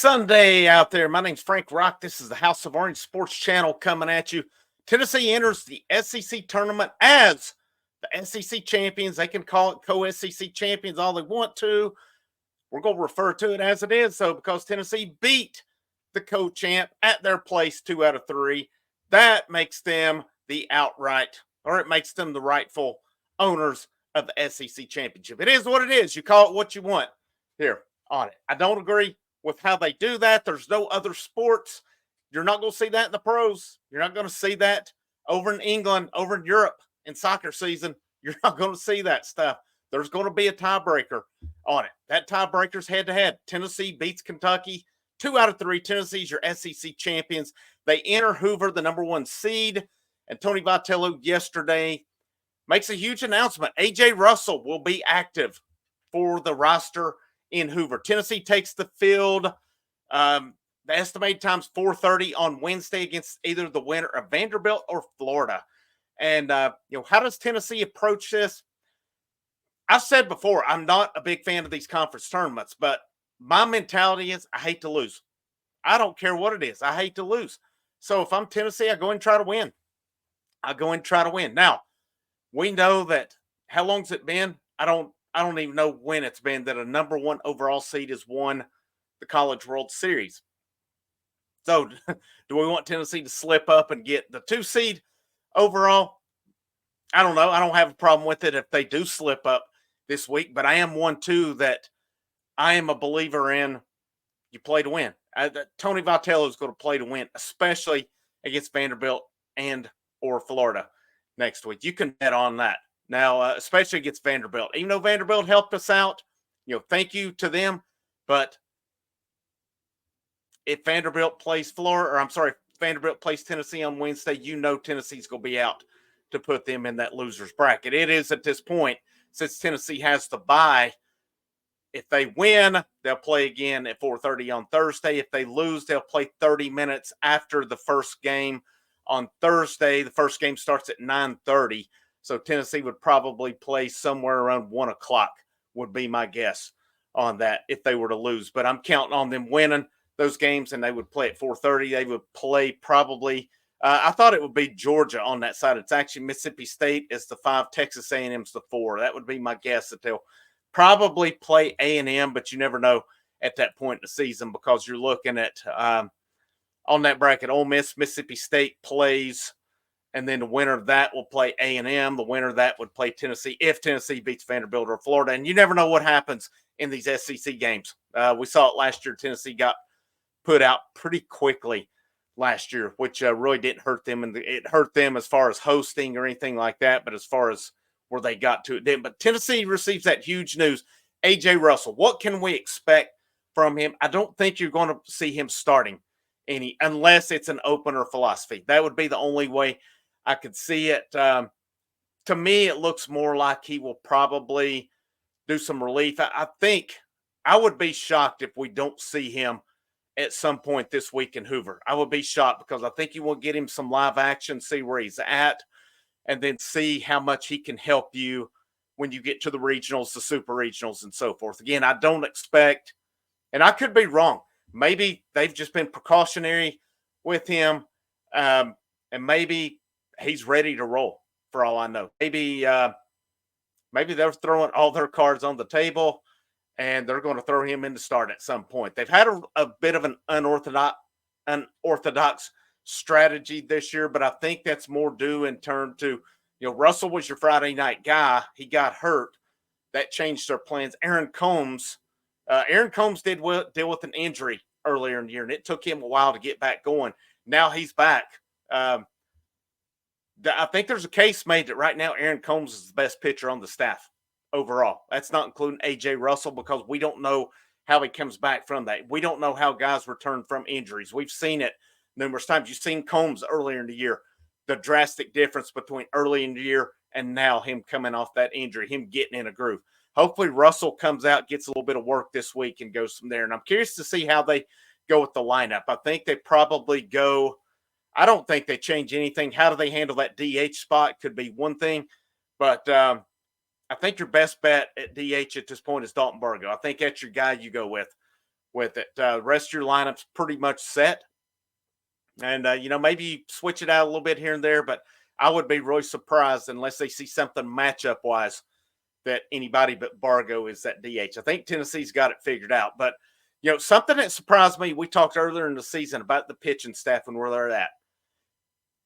Sunday out there. My name's Frank Rock. This is the House of Orange Sports Channel coming at you. Tennessee enters the SEC tournament as the SEC champions. They can call it co-SEC champions all they want to. We're going to refer to it as it is, though, because Tennessee beat the co-champ at their place 2 out of 3. That makes them the outright, or it makes them the rightful owners of the SEC championship. It is what it is. You call it what you want here on it. I don't agree with how they do that. There's no other sports. You're not going to see that in the pros. You're not going to see that over in England, over in Europe in soccer season. You're not going to see that stuff. There's going to be a tiebreaker on it. That tiebreaker's head-to-head. Tennessee beats Kentucky 2 out of 3. Tennessee's your SEC champions. They enter Hoover, the number 1 seed. And Tony Vitello yesterday makes a huge announcement. A.J. Russell will be active for the roster in Hoover. Tennessee takes the field. The estimated time's 4:30 on Wednesday against either the winner of Vanderbilt or Florida. And, how does Tennessee approach this? I've said before, I'm not a big fan of these conference tournaments, but my mentality is I hate to lose. I don't care what it is. I hate to lose. So if I'm Tennessee, I go and try to win. Now, we know that how long's it been? I don't even know when it's been that a number 1 overall seed has won the College World Series. So do we want Tennessee to slip up and get the 2 seed overall? I don't know. I don't have a problem with it if they do slip up this week, but I am one too that I am a believer in you play to win. Tony Vitello is going to play to win, especially against Vanderbilt and or Florida next week. You can bet on that. Now, especially against Vanderbilt. Even though Vanderbilt helped us out, thank you to them. But if Vanderbilt plays Vanderbilt plays Tennessee on Wednesday, Tennessee's going to be out to put them in that loser's bracket. It is at this point, since Tennessee has to bye. If they win, they'll play again at 4:30 on Thursday. If they lose, they'll play 30 minutes after the first game on Thursday. The first game starts at 9:30. So Tennessee would probably play somewhere around 1 o'clock would be my guess on that if they were to lose. But I'm counting on them winning those games, and they would play at 4:30. They would play probably I thought it would be Georgia on that side. It's actually Mississippi State is the 5, Texas A&M's the 4. That would be my guess that they'll probably play A&M, but you never know at that point in the season because you're looking at on that bracket, Ole Miss, Mississippi State plays, and then the winner of that will play A&M. The winner of that would play Tennessee if Tennessee beats Vanderbilt or Florida. And you never know what happens in these SEC games. We saw it last year. Tennessee got put out pretty quickly last year, which really didn't hurt them. And it hurt them as far as hosting or anything like that, but as far as where they got to it then. But Tennessee receives that huge news. A.J. Russell, what can we expect from him? I don't think you're going to see him starting unless it's an opener philosophy. That would be the only way I could see it. To me, it looks more like he will probably do some relief. I think I would be shocked if we don't see him at some point this week in Hoover. I would be shocked because I think you will get him some live action, see where he's at, and then see how much he can help you when you get to the regionals, the super regionals, and so forth. Again, I don't expect, and I could be wrong. Maybe they've just been precautionary with him, and maybe he's ready to roll for all I know. Maybe they're throwing all their cards on the table, and they're going to throw him in to start at some point. They've had a bit of an unorthodox strategy this year, but I think that's more due in turn to, Russell was your Friday night guy. He got hurt. That changed their plans. Aaron Combs did deal with an injury earlier in the year, and it took him a while to get back going. Now he's back. I think there's a case made that right now Aaron Combs is the best pitcher on the staff overall. That's not including A.J. Russell because we don't know how he comes back from that. We don't know how guys return from injuries. We've seen it numerous times. You've seen Combs earlier in the year, the drastic difference between early in the year and now him coming off that injury, him getting in a groove. Hopefully Russell comes out, gets a little bit of work this week and goes from there. And I'm curious to see how they go with the lineup. I think they probably go – I don't think they change anything. How do they handle that DH spot could be one thing. But I think your best bet at DH at this point is Dalton Burgo. I think that's your guy you go with with it. Rest of your lineup's pretty much set. And, maybe you switch it out a little bit here and there, but I would be really surprised unless they see something matchup wise that anybody but Bargo is that DH. I think Tennessee's got it figured out. But, something that surprised me, we talked earlier in the season about the pitching staff and where they're at.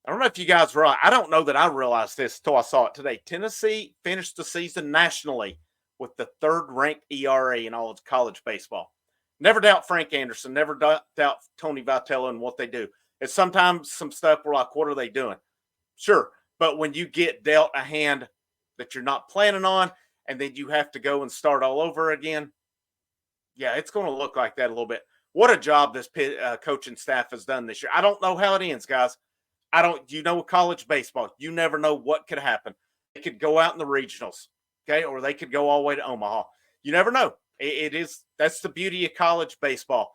I don't know if you guys realize, I don't know that I realized this until I saw it today. Tennessee finished the season nationally with the third ranked ERA in all of college baseball. Never doubt Frank Anderson, never doubt Tony Vitello and what they do. It's sometimes some stuff we're like, what are they doing? Sure. But when you get dealt a hand that you're not planning on, and then you have to go and start all over again, yeah, it's going to look like that a little bit. What a job this coaching staff has done this year. I don't know how it ends, guys. With college baseball, you never know what could happen. They could go out in the regionals, okay, or they could go all the way to Omaha. You never know. That's the beauty of college baseball.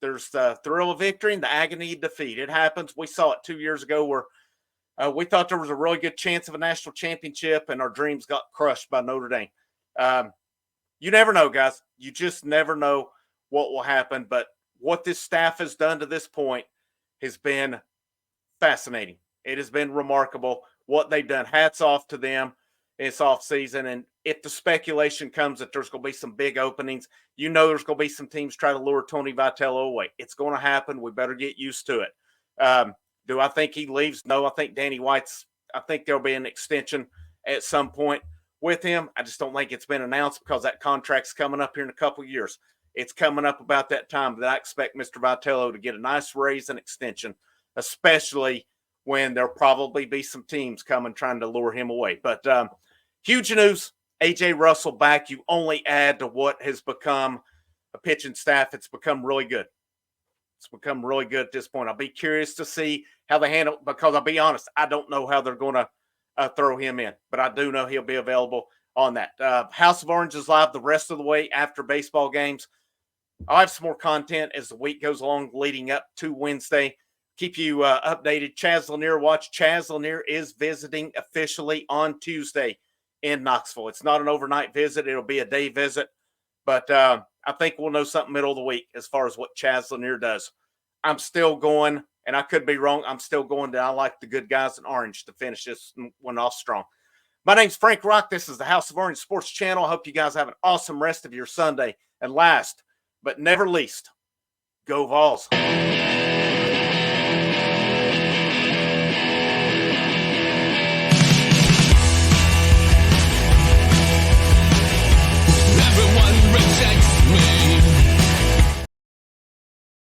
There's the thrill of victory and the agony of defeat. It happens. We saw it 2 years ago where we thought there was a really good chance of a national championship, and our dreams got crushed by Notre Dame. You never know, guys. You just never know what will happen. But what this staff has done to this point has been fascinating. It has been remarkable what they've done. Hats off to them this offseason. And if the speculation comes that there's going to be some big openings, there's going to be some teams try to lure Tony Vitello away. It's going to happen. We better get used to it. Do I think he leaves? No, I think I think there'll be an extension at some point with him. I just don't think it's been announced because that contract's coming up here in a couple of years. It's coming up about that time that I expect Mr. Vitello to get a nice raise and extension, especially when there'll probably be some teams coming trying to lure him away. But huge news, A.J. Russell back. You only add to what has become a pitching staff. It's become really good. It's become really good at this point. I'll be curious to see how they handle, because I'll be honest, I don't know how they're going to throw him in, but I do know he'll be available on that. House of Orange is live the rest of the way after baseball games. I'll have some more content as the week goes along leading up to Wednesday. Keep you updated. Chaz Lanier, watch. Chaz Lanier is visiting officially on Tuesday in Knoxville. It's not an overnight visit. It'll be a day visit. But I think we'll know something middle of the week as far as what Chaz Lanier does. I'm still going, and I could be wrong, I'm still going to I like the good guys in orange to finish this one off strong. My name's Frank Rock. This is the House of Orange Sports Channel. I hope you guys have an awesome rest of your Sunday. And last but never least, go Vols.